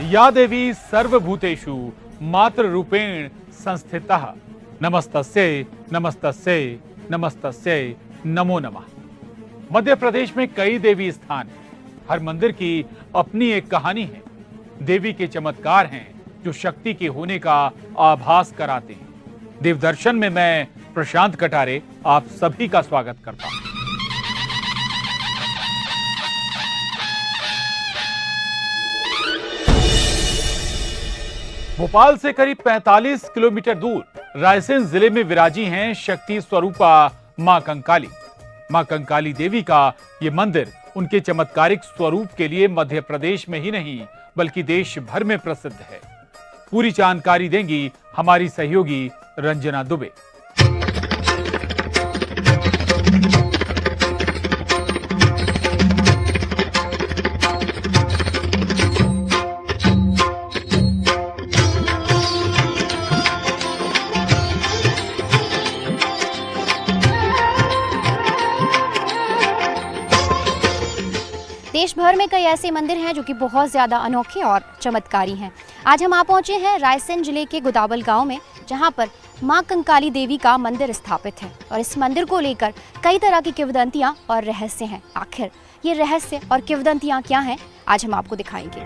या देवी सर्वभूतेषु मातृरूपेण संस्थितः नमस्तस्यै नमस्तस्यै नमस्तस्यै नमो नमः। मध्य प्रदेश में कई देवी स्थान हैं। हर मंदिर की अपनी एक कहानी है। देवी के चमत्कार हैं जो शक्ति के होने का आभास कराते हैं। देव दर्शन में मैं प्रशांत कटारे आप सभी का स्वागत करता हूं। भोपाल से करीब 45 किलोमीटर दूर रायसेन जिले में विराजी हैं शक्ति स्वरूपा मां कंकाली। मां कंकाली देवी का ये मंदिर उनके चमत्कारिक स्वरूप के लिए मध्य प्रदेश में ही नहीं बल्कि देश भर में प्रसिद्ध है। पूरी जानकारी देंगी हमारी सहयोगी रंजना दुबे। देश भर में कई ऐसे मंदिर हैं जो कि बहुत ज़्यादा अनोखे और चमत्कारी हैं। आज हम आ पहुंचे हैं रायसेन जिले के गोदावल गांव में, जहां पर मां कंकाली देवी का मंदिर स्थापित है और इस मंदिर को लेकर कई तरह की किंवदंतियां और रहस्य हैं। आखिर ये रहस्य और किंवदंतियां क्या हैं, आज हम आपको दिखाएंगे।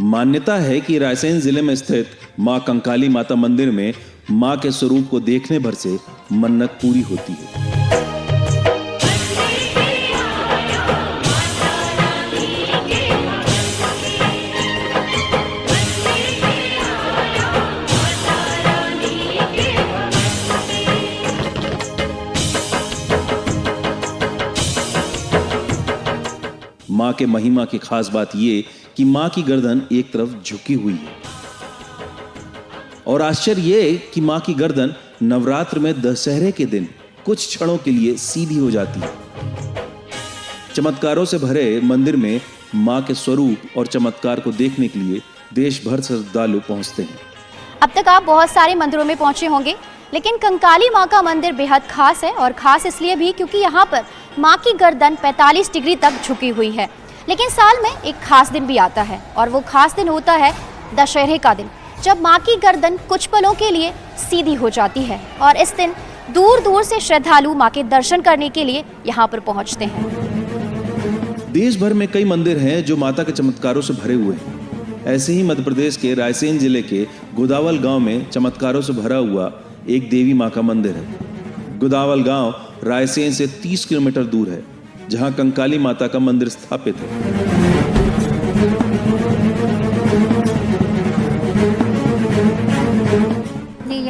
मान्यता है कि रायसेन जिले में स्थित मां कंकाली माता मंदिर में मां के स्वरूप को देखने भर से मन्नत पूरी होती है। मां के महिमा की खास बात यह कि मां की गर्दन एक तरफ झुकी हुई है और आश्चर्य यह कि मां की गर्दन नवरात्र में दशहरे के दिन कुछ क्षणों के लिए सीधी हो जाती है। चमत्कारों से भरे मंदिर में मां के स्वरूप और चमत्कार को देखने के लिए देश भर से श्रद्धालु पहुंचते हैं। अब तक आप बहुत सारे मंदिरों में पहुंचे होंगे, लेकिन कंकाली मां का मंदिर बेहद खास है और खास इसलिए भी क्योंकि यहाँ पर मां की गर्दन 45 डिग्री तक झुकी हुई है। लेकिन साल में एक खास दिन भी आता है और वो खास दिन होता है दशहरे का दिन, जब मां की गर्दन कुछ पलों के लिए सीधी हो जाती है और इस दिन दूर दूर से श्रद्धालु मां के दर्शन करने के लिए यहाँ पर पहुँचते हैं। देश भर में कई मंदिर हैं जो माता के चमत्कारों से भरे हुए हैं। ऐसे ही मध्य प्रदेश के रायसेन जिले के गोदावल गांव में चमत्कारों से भरा हुआ एक देवी मां का मंदिर है। गोदावल गांव रायसेन से 30 किलोमीटर दूर है, जहां कंकाली माता का मंदिर स्थापित है।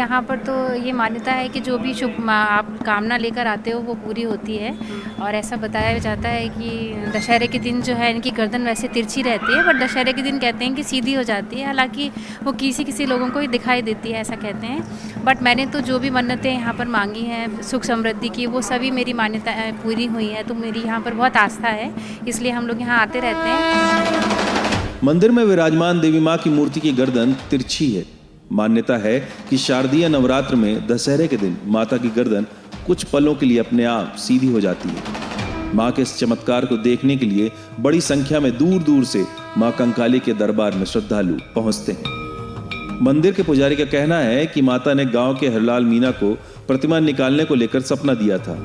यहाँ पर तो ये मान्यता है कि जो भी शुभ आप कामना लेकर आते हो वो पूरी होती है और ऐसा बताया जाता है कि दशहरे के दिन जो है इनकी गर्दन वैसे तिरछी रहती है, बट दशहरे के दिन कहते हैं कि सीधी हो जाती है। हालांकि वो किसी लोगों को ही दिखाई देती है, ऐसा कहते हैं। बट मैंने तो जो भी मन्नतें यहाँ पर मांगी हैं सुख समृद्धि की, वो सभी मेरी मान्यता पूरी हुई है। तो मेरी यहाँ पर बहुत आस्था है, इसलिए हम लोग यहाँ आते रहते हैं। मंदिर में विराजमान देवी मां की मूर्ति की गर्दन तिरछी है। मान्यता है कि शारदीय नवरात्र में दशहरे के दिन माता की गर्दन कुछ पलों के लिए अपने आप सीधी हो जाती है। मां के इस चमत्कार को देखने के लिए बड़ी संख्या में दूर दूर से मां कंकाली के दरबार में श्रद्धालु पहुंचते हैं। मंदिर के पुजारी का कहना है कि माता ने गांव के हरलाल मीना को प्रतिमा निकालने को लेकर सपना दिया था।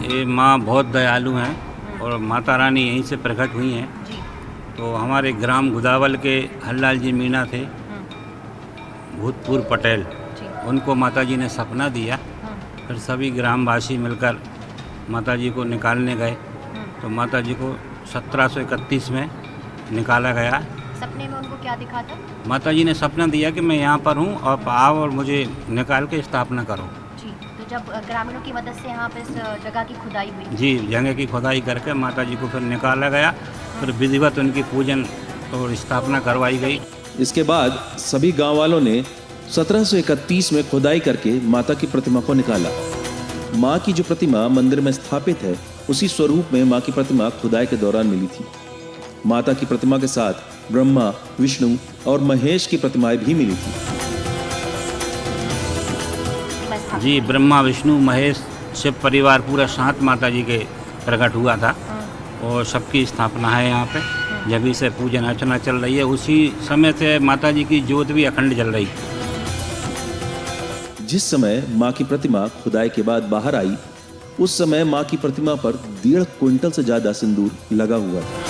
ये माँ बहुत दयालु हैं और माता रानी यहीं से प्रकट हुई हैं। तो हमारे ग्राम गोदावल के हरलाल जी मीना थे, भूतपूर्व पटेल, उनको माताजी ने सपना दिया। फिर सभी ग्रामवासी मिलकर माताजी को निकालने गए तो माताजी को 1731 में निकाला गया। सपने में उनको क्या दिखा था? माताजी ने सपना दिया कि मैं यहाँ पर हूँ, आप आओ और मुझे निकाल के स्थापना करो। जी, तो जब ग्रामीणों की मदद से यहाँ पे इस जगह की खुदाई हुई? जी, जगह की खुदाई करके माताजी को फिर निकाला गया, फिर विधिवत उनकी पूजन और स्थापना करवाई गई। इसके बाद सभी गांव वालों ने 1731 में खुदाई करके माता की प्रतिमा को निकाला। मां की जो प्रतिमा मंदिर में स्थापित है उसी स्वरूप में मां की प्रतिमा खुदाई के दौरान मिली थी। माता की प्रतिमा के साथ ब्रह्मा, विष्णु और महेश की प्रतिमाएं भी मिली थी। जी, ब्रह्मा, विष्णु, महेश, शिव परिवार पूरा साथ माता जी के प्रकट हुआ था और सबकी स्थापना है यहाँ पे। जब से पूजन अर्चना चल रही है, उसी समय से माता जी की ज्योत भी अखंड जल रही। जिस समय मां की प्रतिमा खुदाई के बाद बाहर आई, उस समय मां की प्रतिमा पर 1.5 क्विंटल से ज्यादा सिंदूर लगा हुआ था।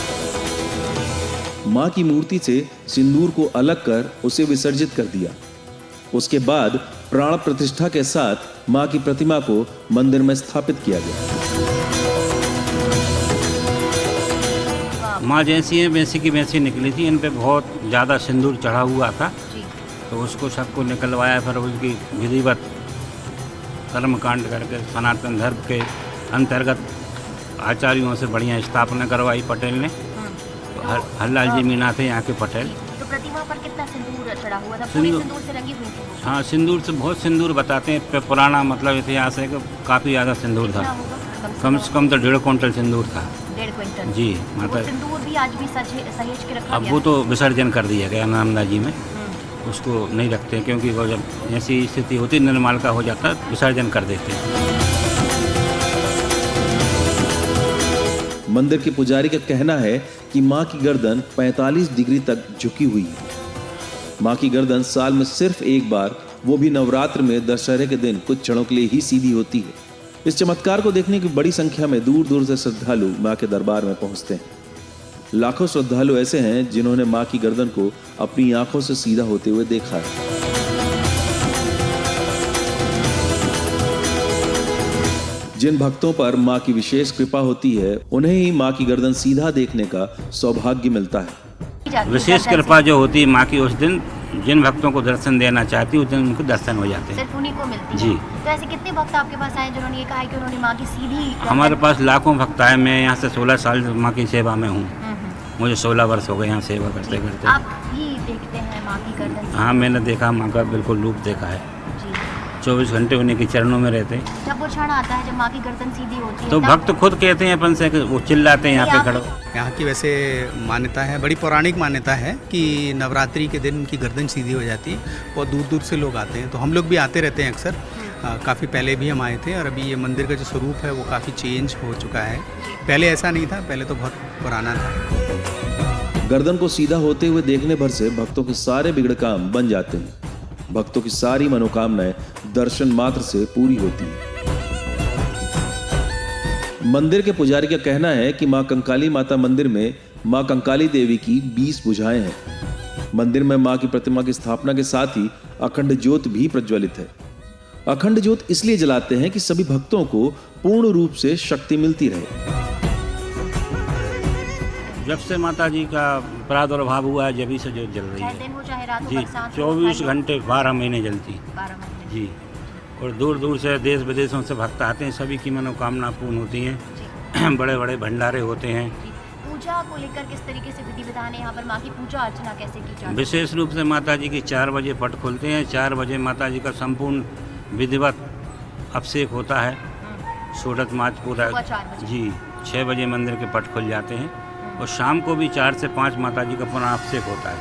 मां की मूर्ति से सिंदूर को अलग कर उसे विसर्जित कर दिया। उसके बाद प्राण प्रतिष्ठा के साथ मां की प्रतिमा को मंदिर में स्थापित किया गया। माँ जैसी है वैसी की वैसी निकली थी। इन पे बहुत ज़्यादा सिंदूर चढ़ा हुआ था, तो उसको सबको निकलवाया, फिर उसकी विधिवत कर्मकांड करके सनातन धर्म के अंतर्गत आचार्यों से बढ़िया स्थापना करवाई पटेल ने। तो हरलाल जी मीणा थे यहाँ के पटेल। तो प्रतिमा पर कितना सिंदूर चढ़ा हुआ था? पूरी सिंदूर- सिंदूर से रंगी हुई थी? हाँ, सिंदूर से बहुत सिंदूर बताते हैं। पुराना मतलब इतिहास है कि काफ़ी ज़्यादा सिंदूर कितना था। होगा? कम से कम तो 1.5 क्विंटल सिंदूर था। 1.5 क्विंटल? जी तो माता। वो सिंदूर भी आज भी सहेज के रखा अब गया वो है? तो विसर्जन कर दिया गया नामदा जी में, उसको नहीं रखते क्योंकि वो जब ऐसी स्थिति होती निर्माल का हो जाता विसर्जन कर देते हैं। मंदिर के पुजारी का कहना है कि मां की गर्दन 45 डिग्री तक झुकी हुई है। मां की गर्दन साल में सिर्फ एक बार, वो भी नवरात्र में दशहरे के दिन कुछ क्षणों के लिए ही सीधी होती है। इस चमत्कार को देखने की बड़ी संख्या में दूर दूर से श्रद्धालु मां के दरबार में पहुंचते हैं। लाखों श्रद्धालु ऐसे हैं जिन्होंने मां की गर्दन को अपनी आंखों से सीधा होते हुए देखा है। जिन भक्तों पर मां की विशेष कृपा होती है, उन्हें ही मां की गर्दन सीधा देखने का सौभाग्य मिलता है। विशेष कृपा जो होती है माँ की, उस दिन जिन भक्तों को दर्शन देना चाहती है उस दिन उनको दर्शन हो जाते हैं। सिर्फ उन्हीं को मिलती है? जी। तो ऐसे कितने भक्त आपके पास आए जिन्होंने ये कहा है कि उन्होंने माँ की सीधी हमारे पास लाखों भक्त आए। मैं यहाँ से 16 साल माँ की सेवा में हूँ। मुझे 16 वर्ष हो गए यहाँ सेवा करते करते। आप भी देखते हैं माँ की गर्दन? हाँ, मैंने देखा माँ का बिल्कुल रूप देखा है। जी। 24 घंटे उन्हीं के चरणों में रहते हैं। जब वो क्षण आता है जब माँ की गर्दन सीधी होती है तो तब- भक्त खुद कहते हैं अपन से कि वो चिल्लाते हैं यहाँ पे खड़ो। यहाँ की वैसे मान्यता है, बड़ी पौराणिक मान्यता है कि नवरात्रि के दिन उनकी गर्दन सीधी हो जाती है और दूर दूर से लोग आते हैं। तो हम लोग भी आते रहते हैं अक्सर। काफ़ी पहले भी हम आए थे और अभी ये मंदिर का जो स्वरूप है वो काफ़ी चेंज हो चुका है। पहले ऐसा नहीं था, पहले तो बहुत पुराना था। गर्दन को सीधा होते हुए देखने भर से भक्तों के सारे बिगड़े काम बन जाते हैं। भक्तों की सारी मनोकामनाएं दर्शन मात्र से पूरी होती है। मंदिर के पुजारी का कहना है कि मां कंकाली माता मंदिर में मां कंकाली देवी की 20 भुजाएं हैं। मंदिर में मां की प्रतिमा की स्थापना के साथ ही अखंड ज्योत भी प्रज्वलित है। अखंड ज्योत इसलिए जलाते हैं कि सभी भक्तों को पूर्ण रूप से शक्ति मिलती रहे। जब से माता जी का प्रादुर्भाव हुआ है जब से ज्योत जल रही चाहे है। दिन हो चाहे रात हो, जी, बरसात हो, 24 ठंड हो, घंटे 12 महीने जलती। 12 महीने। जी, और दूर दूर से देश विदेशों से भक्त आते हैं, सभी की मनोकामना पूर्ण होती हैं। बड़े बड़े भंडारे होते हैं। जी। पूजा को लेकर किस तरीके से विधि विधान है यहाँ पर? माँ की पूजा अर्चना कैसे की जाती है? विशेष रूप से माता जी की 4 बजे पट खुलते हैं। 4 बजे माता जी का संपूर्ण विधिवत अभिषेक होता है। षोडश माच पूरा। सुबह 4 बजे। जी, 6 बजे मंदिर के पट खुल जाते हैं और शाम को भी 4 से 5 माता जी का पुनः अभिषेक होता है।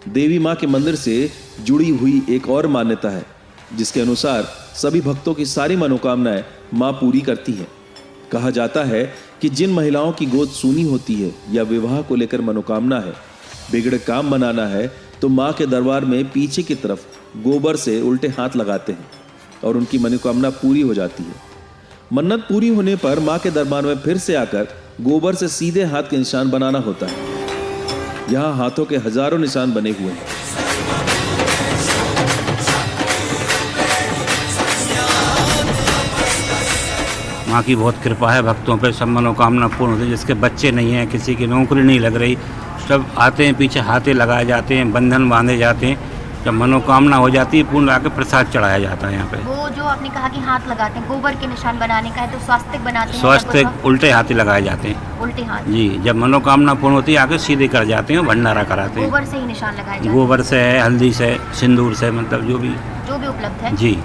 देवी मां के मंदिर से जुड़ी हुई एक और मान्यता है, जिसके अनुसार सभी भक्तों की सारी मनोकामनाएं मां पूरी करती हैं। कहा जाता है कि जिन महिलाओं की गोद सूनी होती है या विवाह को लेकर मनोकामना है, बिगड़े काम बनाना है, तो मां के दरबार में पीछे की तरफ गोबर से उल्टे हाथ लगाते हैं और उनकी मनोकामना पूरी हो जाती है। मन्नत पूरी होने पर मां के दरबार में फिर से आकर गोबर से सीधे हाथ के निशान बनाना होता है। यहाँ हाथों के हजारों निशान बने हुए हैं। माँ की बहुत कृपा है भक्तों पे, सब मनोकामना पूर्ण होती है। जिसके बच्चे नहीं हैं, किसी की नौकरी नहीं लग रही, सब आते हैं, पीछे हाथे लगाए जाते हैं, बंधन बांधे जाते हैं। जब मनोकामना हो जाती है पूर्ण, आके प्रसाद चढ़ाया जाता है यहाँ पे। वो जो आपने कहा कि हाथ लगाते हैं, गोबर के निशान बनाने का है, तो स्वास्तिक बनाते हैं? स्वास्थ्य उल्टे हाथे लगाए जाते हैं। उल्टे हाथ? जी, जब मनोकामना पूर्ण होती है आके सीधे कर जाते हैं, भंडारा कराते हैं। गोबर से ही निशान लगाए जाते हैं? गोबर से है, हल्दी से, सिंदूर से, मतलब जो भी उपलब्ध है। जी।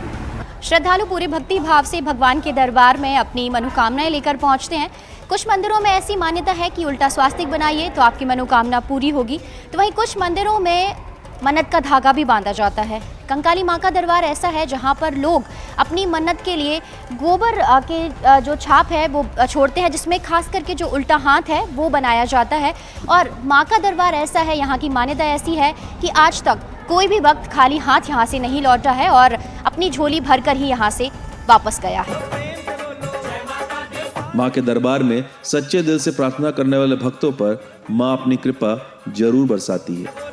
श्रद्धालु पूरे भक्ति भाव से भगवान के दरबार में अपनी मनोकामनाएं लेकर पहुंचते हैं। कुछ मंदिरों में ऐसी मान्यता है कि उल्टा स्वास्तिक बनाइए तो आपकी मनोकामना पूरी होगी, तो वहीं कुछ मंदिरों में मन्नत का धागा भी बांधा जाता है। कंकाली माँ का दरबार ऐसा है जहाँ पर लोग अपनी मन्नत के लिए गोबर के जो छाप है वो छोड़ते हैं, जिसमें खास करके जो उल्टा हाथ है वो बनाया जाता है। और माँ का दरबार ऐसा है, यहाँ की मान्यता ऐसी है कि आज तक कोई भी भक्त खाली हाथ यहाँ से नहीं लौटा है और अपनी झोली भरकर ही यहाँ से वापस गया है। माँ के दरबार में सच्चे दिल से प्रार्थना करने वाले भक्तों पर माँ अपनी कृपा जरूर बरसाती है।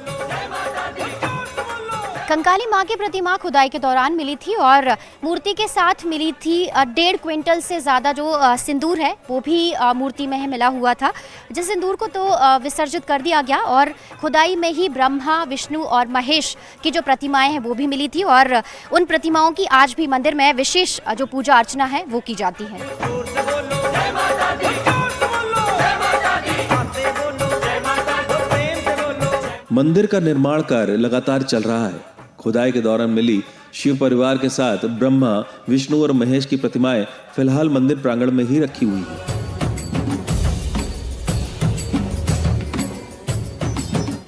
कंकाली माँ की प्रतिमा खुदाई के दौरान मिली थी और मूर्ति के साथ मिली थी 1.5 क्विंटल से ज़्यादा जो सिंदूर है वो भी मूर्ति में मिला हुआ था, जिस सिंदूर को तो विसर्जित कर दिया गया। और खुदाई में ही ब्रह्मा, विष्णु और महेश की जो प्रतिमाएं हैं वो भी मिली थी और उन प्रतिमाओं की आज भी मंदिर में विशेष जो पूजा अर्चना है वो की जाती है। मंदिर का निर्माण कार्य लगातार चल रहा है। खुदाई के दौरान मिली शिव परिवार के साथ ब्रह्मा, विष्णु और महेश की प्रतिमाएं फिलहाल मंदिर प्रांगण में ही रखी हुई हैं।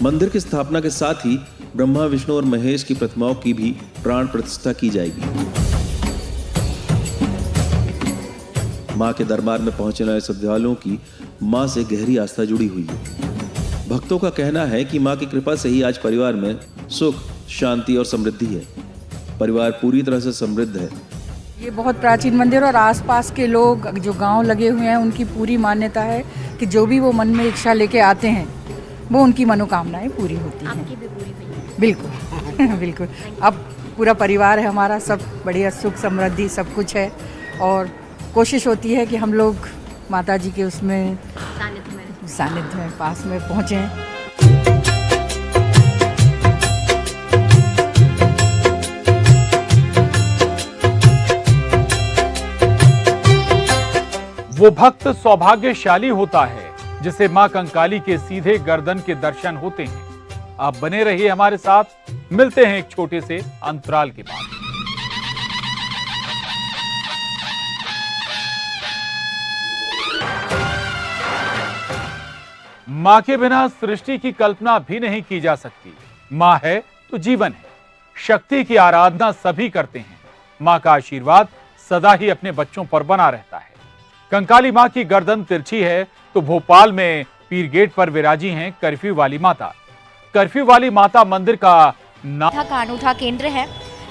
मंदिर की स्थापना के साथ ही ब्रह्मा, विष्णु और महेश की प्रतिमाओं की भी प्राण प्रतिष्ठा की जाएगी। मां के दरबार में पहुंचने वाले श्रद्धालुओं की मां से गहरी आस्था जुड़ी हुई है। भक्तों का कहना है कि मां की कृपा से ही आज परिवार में सुख, शांति और समृद्धि है। परिवार पूरी तरह से समृद्ध है। ये बहुत प्राचीन मंदिर और आसपास के लोग जो गांव लगे हुए हैं उनकी पूरी मान्यता है कि जो भी वो मन में इच्छा लेके आते हैं वो उनकी मनोकामनाएं पूरी होती हैं। आपकी भी पूरी हुई है? बिल्कुल बिल्कुल। अब पूरा परिवार है हमारा, सब बढ़िया सुख समृद्धि सब कुछ है और कोशिश होती है कि हम लोग माता जी के उसमें सानिध्य में पास में पहुँचें। वो भक्त सौभाग्यशाली होता है जिसे मां कंकाली के सीधे गर्दन के दर्शन होते हैं। आप बने रहिए हमारे साथ, मिलते हैं एक छोटे से अंतराल के बाद। मां के बिना सृष्टि की कल्पना भी नहीं की जा सकती। मां है तो जीवन है। शक्ति की आराधना सभी करते हैं। मां का आशीर्वाद सदा ही अपने बच्चों पर बना रहता है। कंकाली मां की गर्दन तिरछी है तो भोपाल में पीर गेट पर विराजी हैं कर्फ्यू वाली माता। कर्फ्यू वाली माता मंदिर का नाम का अनूठा केंद्र है।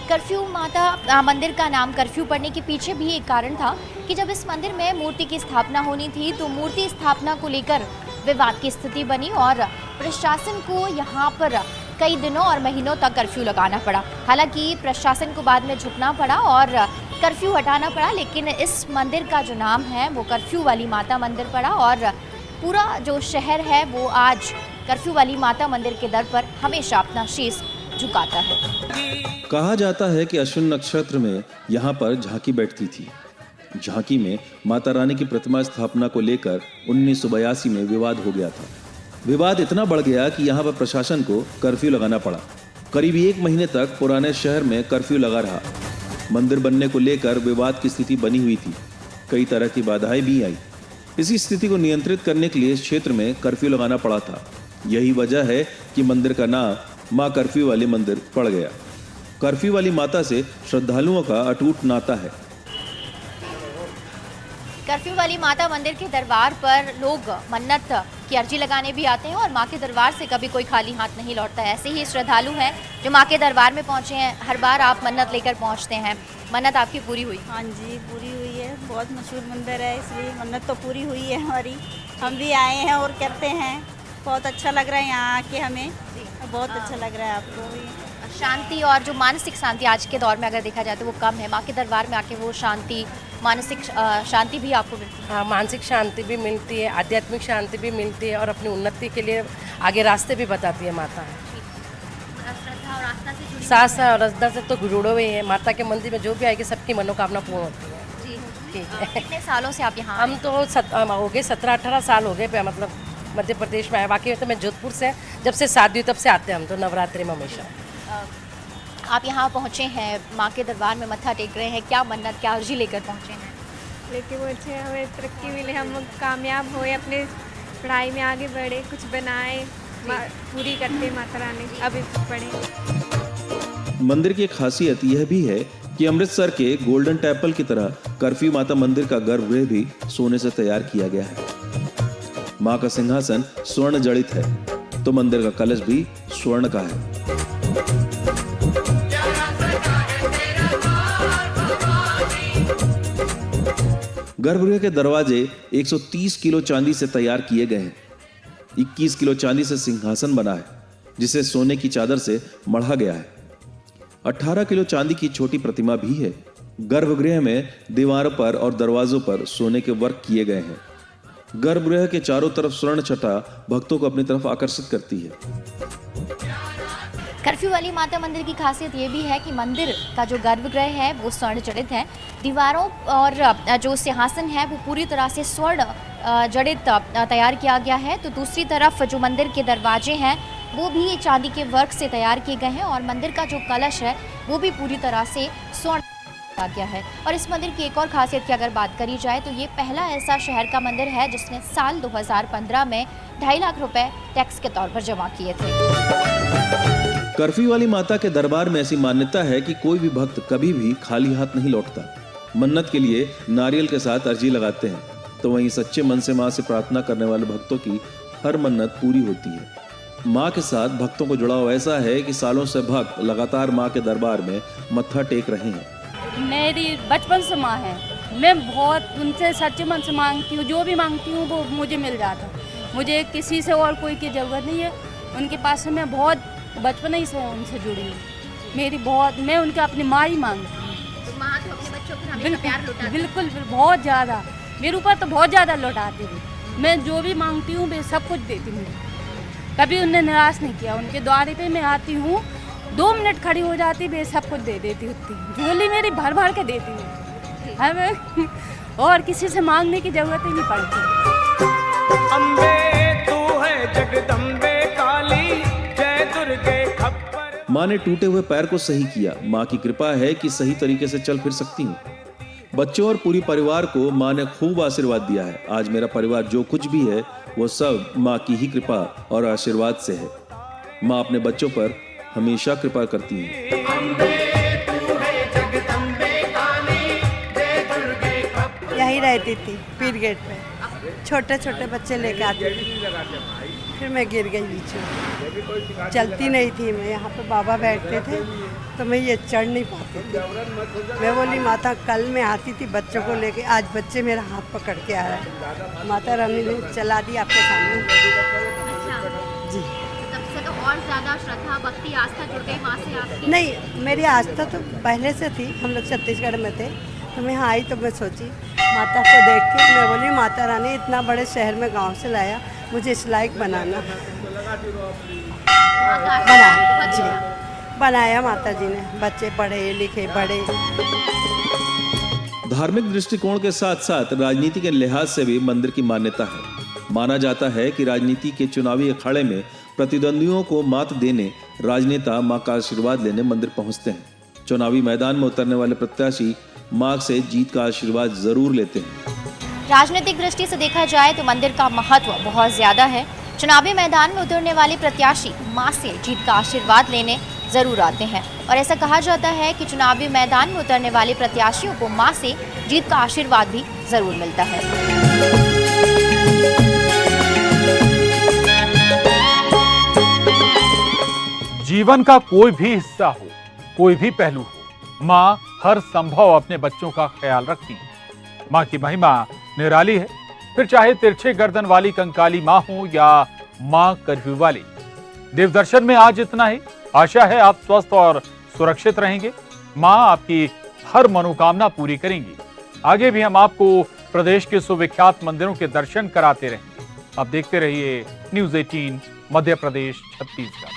कर्फ्यू माता मंदिर का नाम कर्फ्यू पड़ने के पीछे भी एक कारण था कि जब इस मंदिर में मूर्ति की स्थापना होनी थी तो मूर्ति स्थापना को लेकर विवाद की स्थिति बनी और प्रशासन को यहाँ पर कई दिनों और महीनों तक कर्फ्यू लगाना पड़ा। हालांकि प्रशासन को बाद में झुकना पड़ा और कर्फ्यू हटाना पड़ा, लेकिन इस मंदिर का जो नाम है वो कर्फ्यू वाली माता मंदिर पड़ा और पूरा जो शहर है वो आज कर्फ्यू वाली माता मंदिर के दर पर हमेशा अपना शीश झुकाता है। कहा जाता है कि अश्विन नक्षत्र में यहाँ पर झांकी बैठती थी। झांकी में माता रानी की प्रतिमा स्थापना को लेकर 1982 में विवाद हो गया था। विवाद इतना बढ़ गया कि यहाँ पर प्रशासन को कर्फ्यू लगाना पड़ा। करीब 1 महीने तक पुराने शहर में कर्फ्यू लगा रहा। मंदिर बनने को लेकर विवाद की स्थिति बनी हुई थी। कई तरह की बाधाएं भी आई। इसी स्थिति को नियंत्रित करने के लिए इस क्षेत्र में कर्फ्यू लगाना पड़ा था। यही वजह है कि मंदिर का नाम मां कर्फ्यू वाली मंदिर पड़ गया। कर्फ्यू वाली माता से श्रद्धालुओं का अटूट नाता है। कर्फ्यू वाली माता मंदिर के दरबार पर लोग मन्नत की अर्जी लगाने भी आते हैं और माँ के दरबार से कभी कोई खाली हाथ नहीं लौटता है। ऐसे ही श्रद्धालु हैं जो माँ के दरबार में पहुँचे हैं। हर बार आप मन्नत लेकर पहुँचते हैं। मन्नत आपकी पूरी हुई? हाँ जी, पूरी हुई है। बहुत मशहूर मंदिर है इसलिए मन्नत तो पूरी हुई है हमारी। हम भी आए हैं और करते हैं। बहुत अच्छा लग रहा है यहाँ आके हमें। बहुत अच्छा लग रहा है आपको भी। शांति और जो मानसिक शांति आज के दौर में अगर देखा जाए तो वो कम है। माँ के दरबार में आके वो शांति, मानसिक शांति भी आपको मिलती है? हाँ, मानसिक शांति भी मिलती है, आध्यात्मिक शांति भी मिलती है और अपनी उन्नति के लिए आगे रास्ते भी बताती है माता। श्रद्धा और आस्था से जुड़ी सास और श्रद्धा से तो जुड़े हुए हैं। माता के मंदिर में जो भी आएगी सबकी मनोकामना पूर्ण होती है। जी ठीक है। कितने सालों से आप यहाँ? हम तो हो गए 17-18 साल हो गए मतलब मध्य प्रदेश में आए। बाकी तो मैं जोधपुर से, जब से शादी हुई तब से आते हैं हम तो नवरात्रि में हमेशा। आप यहाँ पहुँचे हैं, माँ के दरबार में मत्था टेक रहे हैं। क्या मन्नत, क्या अर्जी लेकर पहुँचे हैं? लेकिन वो अच्छे हमें तरक्की मिले, हम कामयाब होए, अपने पढ़ाई में आगे बढ़े, कुछ बनाए, पूरी करते माता रानी अभी पढ़े। मंदिर की एक खासियत यह भी है कि अमृतसर के गोल्डन टेम्पल की तरह कर्फ्यू माता मंदिर का गर्भगृह भी सोने से तैयार किया गया है। मां का सिंहासन स्वर्ण जड़ित है तो मंदिर का कलश भी स्वर्ण का है। गर्भगृह के दरवाजे 130 किलो चांदी से तैयार किए गए हैं। 21 किलो चांदी से सिंहासन बना है जिसे सोने की चादर से मढ़ा गया है। 18 किलो चांदी की छोटी प्रतिमा भी है। गर्भगृह में दीवारों पर और दरवाजों पर सोने के वर्क किए गए हैं। गर्भगृह के चारों तरफ स्वर्ण छटा भक्तों को अपनी तरफ आकर्षित करती है। कर्फ्यू वाली माता मंदिर की खासियत ये भी है कि मंदिर का जो गर्भगृह है वो स्वर्ण जड़ित है। दीवारों और जो सिंहासन है वो पूरी तरह से स्वर्ण जड़ित तैयार किया गया है। तो दूसरी तरफ जो मंदिर के दरवाजे हैं वो भी चांदी के वर्क से तैयार किए गए हैं और मंदिर का जो कलश है वो भी पूरी तरह से स्वर्ण किया गया है। और इस मंदिर की एक और खासियत की अगर बात करी जाए तो ये पहला ऐसा शहर का मंदिर है जिसने साल 2015 में 2.5 लाख रुपए टैक्स के तौर पर जमा किए थे। कर्फ्यू वाली माता के दरबार में ऐसी मान्यता है कि कोई भी भक्त कभी भी खाली हाथ नहीं लौटता। मन्नत के लिए नारियल के साथ अर्जी लगाते हैं तो वहीं सच्चे मन से मां से प्रार्थना करने वाले भक्तों की हर मन्नत पूरी होती है। मां के साथ भक्तों को जुड़ाव ऐसा है कि सालों से भक्त लगातार मां के दरबार में मत्था टेक रहे हैं। मेरी बचपन से माँ है, मैं बहुत उनसे सच्चे मन से मांगती हूँ, जो भी मांगती हूँ वो मुझे मिल जाता। मुझे किसी से और कोई की ज़रूरत नहीं है। उनके पास से मैं बहुत बचपन ही से उनसे जुड़ी हूँ। मेरी बहुत, मैं उनके अपनी माँ ही मांगती हूँ। तो माँ तो अपने बच्चों को हमेशा प्यार लौटाती है। बिल्कुल बहुत ज़्यादा, मेरे ऊपर तो बहुत ज़्यादा लौटाती हूँ। मैं जो भी मांगती हूँ मैं सब कुछ देती हूँ। कभी उन्हें निराश नहीं किया। उनके द्वारे पे मैं आती हूँ, 2 मिनट खड़ी हो जाती, मैं सब कुछ दे देती होती। झोली मेरी भर भर के देती हूँ। हमें और किसी से मांगने की जरूरत ही नहीं पड़ती। अम्बे तू है जगदम्बे काली, जय दुर्गे खप्पर। मां ने टूटे हुए पैर को सही किया। मां की कृपा है कि सही तरीके से चल फिर सकती हूँ। बच्चों और पूरी परिवार को मां ने खूब आशीर्वाद दिया है। आज मेरा परिवार जो कुछ भी है वो सब मां की ही कृपा और आशीर्वाद से है। मां अपने बच्चों पर हमेशा कृपा करती है। यहीं रहती थी पीर गेट पे, छोटे छोटे बच्चे लेके आते थे। फिर मैं गिर गई बीच में, चलती नहीं थी मैं। यहाँ पे बाबा बैठते थे तो मैं ये चढ़ नहीं पाती थी। मैं बोली माता कल मैं आती थी बच्चों को लेके, आज बच्चे मेरा हाथ पकड़ के आ रहे हैं। माता रानी ने चला दी आपके सामने। जी तब से तो और ज़्यादा श्रद्धा भक्ति आस्था जुड़ गई माँ से आपकी? नहीं, मेरी आस्था तो पहले से थी। हम लोग छत्तीसगढ़ में थे तो मैं यहाँ आई तो मैं सोची माता को देख के मैं बोली माता रानी इतना बड़े शहर में गांव से लाया, मुझे इस लायक बनाना। बनाया माता जी ने। बच्चे पढ़े लिखे बड़े। धार्मिक दृष्टिकोण के साथ साथ राजनीति के लिहाज से भी मंदिर की मान्यता है। माना जाता है कि राजनीति के चुनावी अखाड़े में प्रतिद्वंदियों को मात देने राजनेता मां का आशीर्वाद लेने मंदिर पहुंचते हैं। चुनावी मैदान में उतरने वाले प्रत्याशी मां से जीत का आशीर्वाद जरूर लेते हैं। राजनीतिक दृष्टि से देखा जाए तो मंदिर का महत्व बहुत ज्यादा है। चुनावी मैदान में उतरने वाले प्रत्याशी मां से जीत का आशीर्वाद लेने जरूर आते हैं और ऐसा कहा जाता है कि चुनावी मैदान में उतरने वाले प्रत्याशियों को मां से जीत का आशीर्वाद भी जरूर मिलता है। जीवन का कोई भी हिस्सा हो, कोई भी पहलू हो, मां हर संभव अपने बच्चों का ख्याल रखती है। मां की महिमा निराली है, फिर चाहे तिरछे गर्दन वाली कंकाली मां हो या मां कर्फ्यू वाली। देवदर्शन में आज इतना ही। आशा है आप स्वस्थ और सुरक्षित रहेंगे। मां आपकी हर मनोकामना पूरी करेंगी। आगे भी हम आपको प्रदेश के सुविख्यात मंदिरों के दर्शन कराते रहेंगे। आप देखते रहिए न्यूज़ 18 मध्य प्रदेश छत्तीसगढ़।